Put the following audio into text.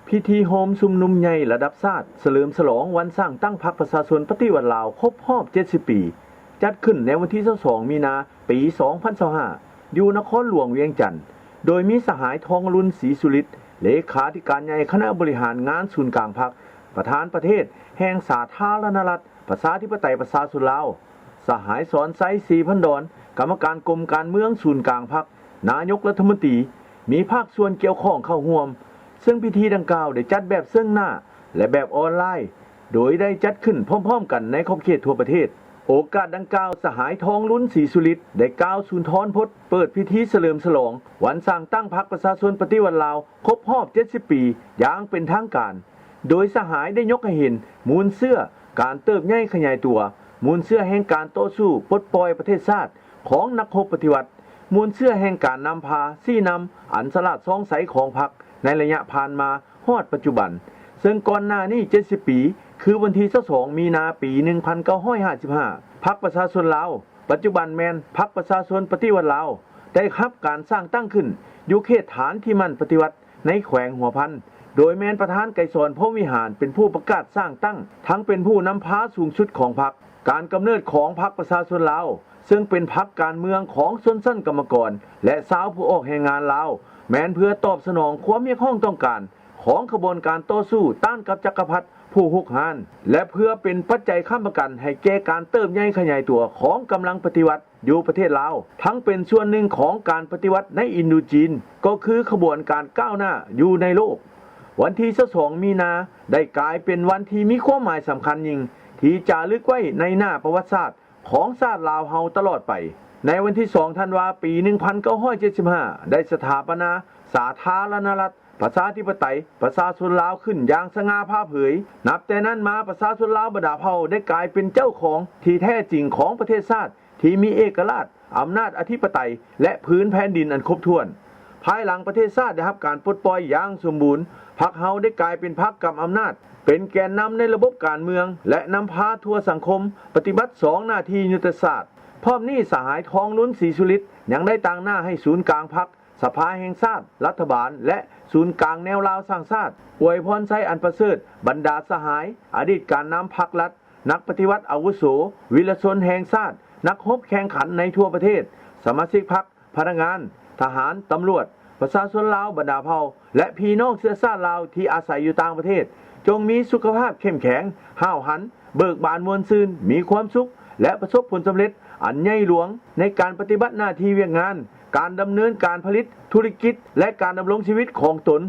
พิธีโฮมชุมนุมใหญ่ระดับชาติเฉลิมฉลองวันสร้างตั้งพรรคประชาชนปฏิวัติลาวครบรอบ70 ปีจัดขึ้นในวันที่22 มีนาปี 2025อยู่นครหลวงเวียงจันทน์โดยมีสหายทองอรุณศรีสุฤทธิ์เลขาธิการใหญ่คณะบริหารงานศูนย์กลางพรรคประธานประเทศแห่งสาธารณรัฐประชาธิปไตยประชาชนลาวสหายสอนไซศรีพันดรกรรมการกรมการเมืองศูนย์กลางพรรคนายกรัฐมนตรีมีภาคส่วนเกี่ยวข้องเข้าร่วมซึ่งพิธีดังกล่าวได้จัดแบบซึ่งหน้าและแบบออนไลน์โดยได้จัดขึ้นพร้อมๆกันในขอบเขตทั่วประเทศโอกาสดังกล่าวสหายทองลุ้นศรีสุฤทธิ์ได้กล่าวสุนทรพจน์เปิดพิธีเฉลิมฉลองวันสร้างตั้งพรรคประชาชนปฏิวัติลาวครบรอบ70 ปีอย่างเป็นทางการโดยสหายได้ยกให้เห็นมูลเสื้อการเติบใหญ่ขยายตัวมูลเสื้อแห่งการต่อสู้ปลดปล่อยประเทศชาติของนักรบปฏิวัติมูลเสื้อแห่งการนำพาซี่นำอันสลัดซองใสของพรรคในระยะผ่านมาฮอดปัจจุบันซึ่งก่อนหน้านี้70 ปีคือวันที่22 มีนาปี 1955พรรคประชาชนลาวปัจจุบันแม่นพรรคประชาชนปฏิวัติลาวได้รับการสร้างตั้งขึ้นอยู่เขตฐานที่มั่นปฏิวัติในแขวงหัวพันโดยแม่นประธานไกรสอนพรหมวิหารเป็นผู้ประกาศสร้างตั้งทั้งเป็นผู้นำพาสูงสุดของพรรคการกำเนิดของพรรคประชาชนลาวซึ่งเป็นพรรคการเมืองของชนชั้นกรรมกรและชาวผู้ออกแรงงานลาวแม้นเพื่อตอบสนองความเรียกร้องต้องการของขบวนการต่อสู้ต้านกับจักรพรรดิผู้หุกหานและเพื่อเป็นปัจจัยค้ำประกันให้แก่การเติบใหญ่ขยายตัวของกำลังปฏิวัติอยู่ประเทศลาวทั้งเป็นส่วนหนึ่งของการปฏิวัติในอินโดจีนก็คือขบวนการก้าวหน้าอยู่ในโลกวันที่22 มีนาได้กลายเป็นวันที่มีความหมายสำคัญยิ่งที่จะลึกไว้ในหน้าประวัติศาสตร์ของชาติลาวเฮาตลอดไปในวันที่2 ธันวาคมปี 1975ได้สถาปนาสาธารณรัฐประชาธิปไตยประชาชนลาวขึ้นอย่างสง่าผ่าเผยนับแต่นั้นมาประชาชนลาวบรรดาเผ่าได้กลายเป็นเจ้าของที่แท้จริงของประเทศชาติที่มีเอกราชอำนาจอธิปไตยและพื้นแผ่นดินอันครบถ้วนภายหลังประเทศชาติได้รับการปลดปล่อยอย่างสมบูรณ์พรรคเฮาได้กลายเป็นพรรคกำอำนาจเป็นแกนนำในระบบการเมืองและนำพาทั่วสังคมปฏิบัติ2หน้าที่ยุทธศาสตร์พร้อมนี้สหายทองลุ้นศรีสุฤทธิ์ยังได้ตั้งหน้าให้ศูนย์กลางพรรคสภาแห่งชาติรัฐบาลและศูนย์กลางแนวลาวสร้างชาติอวยพรไซอันประเสริฐบรรดาสหายอดีตการนำพรรครัฐนักปฏิวัติอาวุโสวีรชนแห่งชาตินักรบแข่งขันในทั่วประเทศสมาชิกพรรคพนักงานทหารตำรวจประชาชนลาวบรรดาเผ่าและพี่น้องเชื้อชาติลาวที่อาศัยอยู่ต่างประเทศจงมีสุขภาพเข้มแข็งห้าวหันเบิกบานมวลซื่นมีความสุขและประสบผลสำเร็จอันใหญ่หลวงในการปฏิบัติหน้าที่เวียกงานการดำเนินการผลิตธุรกิจและการดำรงชีวิตของตน